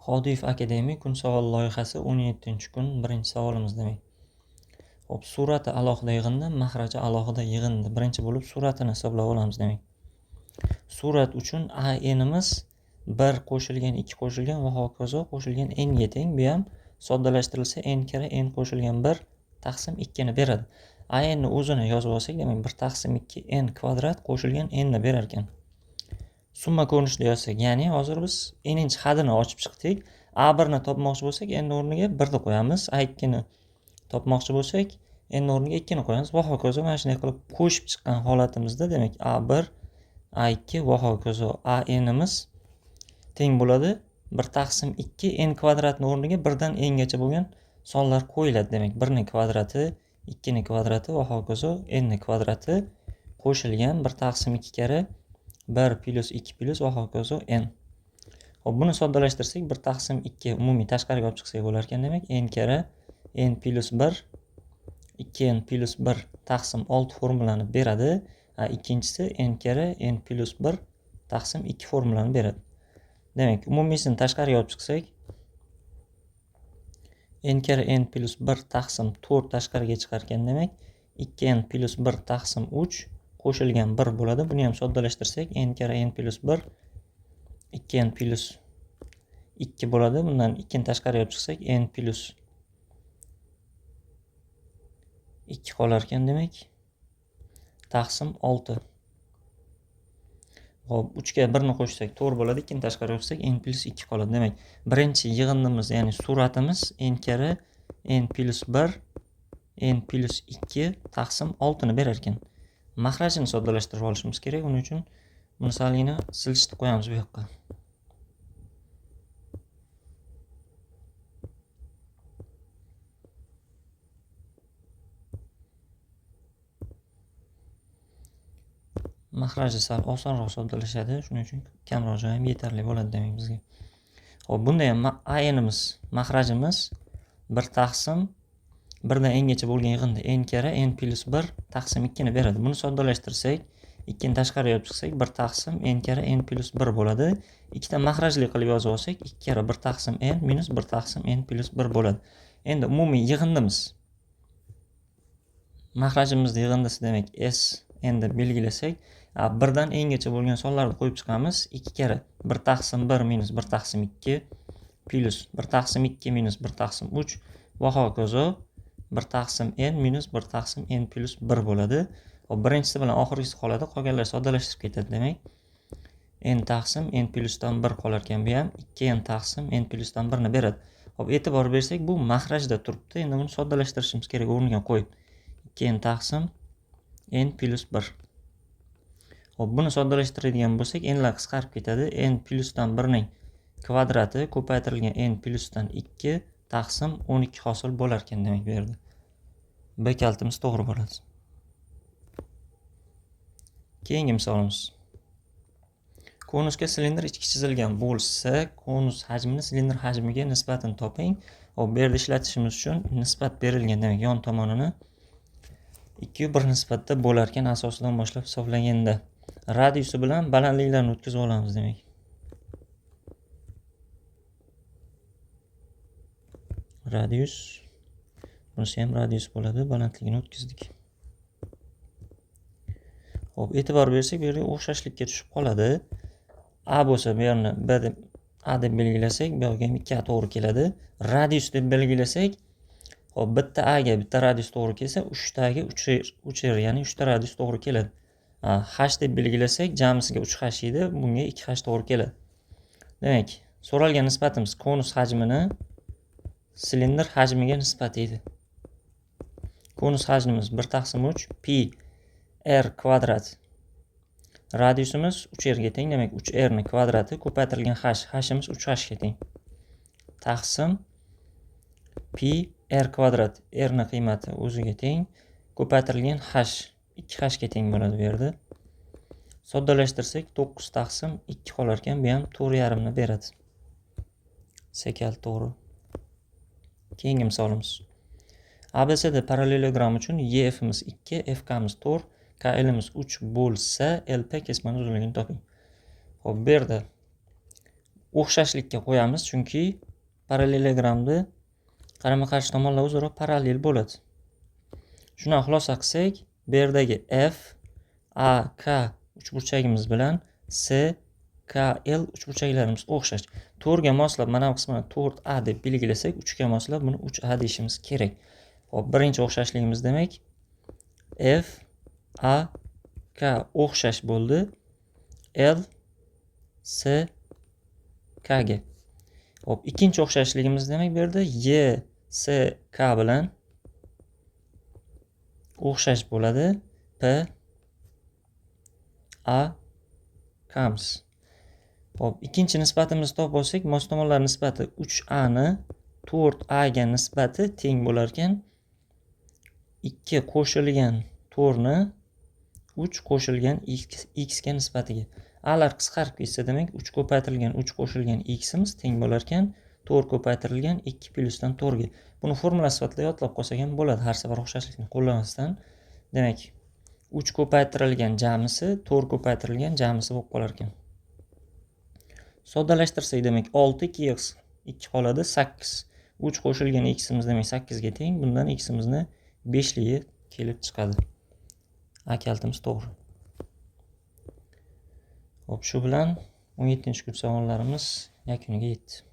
Xodiyev akademik kun savol loyihasi 17-kun 1-savolimiz demak. Xo'p, surati alohida yig'indi, mahraji alohida yig'indi. Birinchi bo'lib suratini hisoblab olamiz demak. Surat uchun AN'imiz 1 qo'shilgan 2 qo'shilgan va hokazo qo'shilgan n ga teng. Bu ham soddalashtirilsa n kira n qo'shilgan 1 taqsim 2 ni beradi. AN ni o'zini yozib olsak, demak 1 taqsim 2 n kvadrat qo'shilgan n ni berar ekan. Summa ko'rinishida yozsak, ya'ni hozir biz n'inchi hadini ochib chiqdik. A1 ni topmoqchi bo'lsak, n o'rniga 1 ni qo'yamiz. A2 ni topmoqchi bo'lsak, n o'rniga 2 ni qo'yamiz va hokazo. Mana shunday qilib qo'shib chiqqan holatimizda, demak A1, A2 va hokazo AN'imiz teng bo'ladi 1 taqsim 2 n kvadratni o'rniga 1 dan n gacha bo'lgan sonlar qo'yiladi. Demak 1 ni kvadrati, 2 ni kvadrati va hokazo n ni kvadrati qo'shilgan 1 taqsim 2 kara 1 plus 2 plus va hokazo n. Xo'p, buni soddalashtirsak 1 taqsim 2 umumiy tashqariga olib chiqsak bo'lar ekan. Demak n kara n plus 1 2n plus 1 taqsim 6 formulani beradi. Ikkinchisi n kara n plus 1 taqsim 2 formulani beradi. Demak umumiysini tashqariga olib chiqsak n kara n plus 1 taqsim 4 tashqariga chiqar ekan. Demak 2n plus 1 taqsim 3 qo'shilgan 1 bo'ladi. Buni ham soddalashtirsak n kara n plus 1 2n plus 2 bo'ladi. Bundan 2 ni tashqariga olib chiqsak n plus 2 qolar ekan. Demak taqsim 6. Xo'p, 3 ga 1 ni qo'shsak 4 bo'ladi. 2 ni tashqariga olib chiqsak n plus 2 qoladi. Demak birinchi yig'indimiz, ya'ni suratimiz n kara n plus 1 n plus 2 taqsim 6 ni berar ekan. Mahrajini soddalashtirib olishimiz kerak. Uning uchun buni salgina silishtirib qo'yamiz bu yoqqa. Mahraji sal osonroq soddalashadi. Shuning uchun kamroq joy ham yetarli bo'ladi demak bizga. Xo'p, bunda ham AN'imiz, mahrajimiz 1 taqsim 1 dan n gacha bo'lgan yig'indi n kara n plus 1 taqsim 2 ni beradi. Buni soddalashtirsak 2 ni tashqariga olib chiqsak 1 taqsim n kara n plus 1 bo'ladi. Ikkita mahrajli qilib yozib olsak 2 kara 1 taqsim n minus 1 taqsim n plus 1 bo'ladi. Endi umumiy yig'indimiz, mahrajimizni yig'indisi demak s endi belgilasak 1 dan n gacha bo'lgan sonlarni qo'yib chiqamiz. 2 kara 1 taqsim 1 minus 1 taqsim 2 plus 1 taqsim 2 minus 1 taqsim 3 va hokazo 1 taqsim n minus 1 taqsim n plus 1 bo'ladi. Hop, birinchisi bilan oxirgisi qoladi, qolganlar soddalashib ketadi. Demak n taqsim n plusdan 1 qolar ekan. Bu ham 2n taqsim n plusdan 1 ni beradi. Hop, e'tibor bersak bu mahrajda turibdi. Endi buni soddalashtirishimiz kerak o'rniga qo'yib. 2n taqsim n plus 1. Hop, buni soddalashtiradigan bo'lsak n'lar qisqarib ketadi. N plusdan 1 ning kvadrati ko'paytirilgan n plusdan 2 taqsim 12 hosil bo'lar ekan. Demak bu yerda B kaltimiz to'g'ri bo'ladi. Keyingi misolimiz. Konusga silindr ichki chizilgan bo'lsa, konus hajmini silindr hajmiga nisbatini toping. Hop, bu yerda ishlatishimiz uchun nisbat berilgan. Demak yon tomonini 2/1 nisbatda bo'lar ekan. Asosidan boshlab hisoblaganda radiusi bilan balandliklarni o'tkazib olamiz demak. Radius, bunisi ham radius bo'ladi, balandligini o'tkazdik. Xo'p, e'tibor bersak bu yerga o'xshashlikka tushib qoladi. A bo'lsa bu yerni B deb A deb belgilasak, bu yerga ham 2A to'g'ri keladi. Radius deb belgilasak, xo'p, bitta A ga bitta radius to'g'ri kelsa, 3ta ga 3R, ya'ni 3ta radius to'g'ri keladi. H deb belgilasak, jamisiga 3H edi, bunga 2H to'g'ri keladi. Demak, so'ralgan nisbatimiz konus hajmini silindr hajmiga nisbat edi. Konus hajmimiz 1 taqsim 3 pi r kvadrat. Radiusimiz 3r ga teng. Demak 3r ni kvadrati ko'paytirilgan h'imiz 3h ga teng. Taqsim pi r kvadrat. R ni qiymati o'ziga teng. Ko'paytirilgan h 2h ga teng bo'ladi bu yerda. Soddalashtirsak 9 taqsim 2 qolar ekan. Bu ham 4,5 ni beradi. Sekal to'g'ri. Keyingi misolimiz. ABCD parallelogram uchun EF'imiz 2, FK'miz 4, KL'imiz 3 bo'lsa, LP kesmani uzunligini toping. Xo'p, bu yerda o'xshashlikka qo'yamiz, chunki parallelogramni qarama-qarshi tomonlar o'zaro parallel bo'ladi. Shuni xulosa qilsak, bu yerdagi F, A, K uchburchagimiz bilan C, K, L uchburchaklarimiz o'xshash. 4 ga moslab mana bu qismini 4A deb belgilasak, 3 ga moslab buni 3A deyishimiz kerak. Hop, birinchi o'xshashligimiz demak F, A, K o'xshash bo'ldi. L, C, K ga. Hop, ikkinchi o'xshashligimiz demak bu yerda Y, C, K bilan o'xshash bo'ladi. P, A, K'miz. Hop, ikkinchi nisbatimizni topib olsak, mos tomonlar nisbati 3A ni 4A ga nisbati teng bo'lar ekan 2 qo'shilgan 4 ni 3 qo'shilgan x ga nisbatiga. A'lar qisqarib ketsa, demak 3 ko'paytirilgan 3 qo'shilgan x'imiz teng bo'lar ekan 4 ko'paytirilgan 2 plyusdan 4 ga. Buni formula sifatida yodlab qolsak ham bo'ladi, har safar o'xshashlikni qo'llamasdan. Demak, 3 ko'paytirilgan jamisi 4 ko'paytirilgan jamisi bo'lib qolar ekan. Soddalashtirsak, demak 6 2x 2 qoladi 8. 3 qo'shilgan x'imiz demak 8 ga teng. Bundan x'imizni 5ligi kelib chiqadi. A kaltimiz to'g'ri. Hop, shu bilan 17-kun savollarimiz yakuniga yetdi.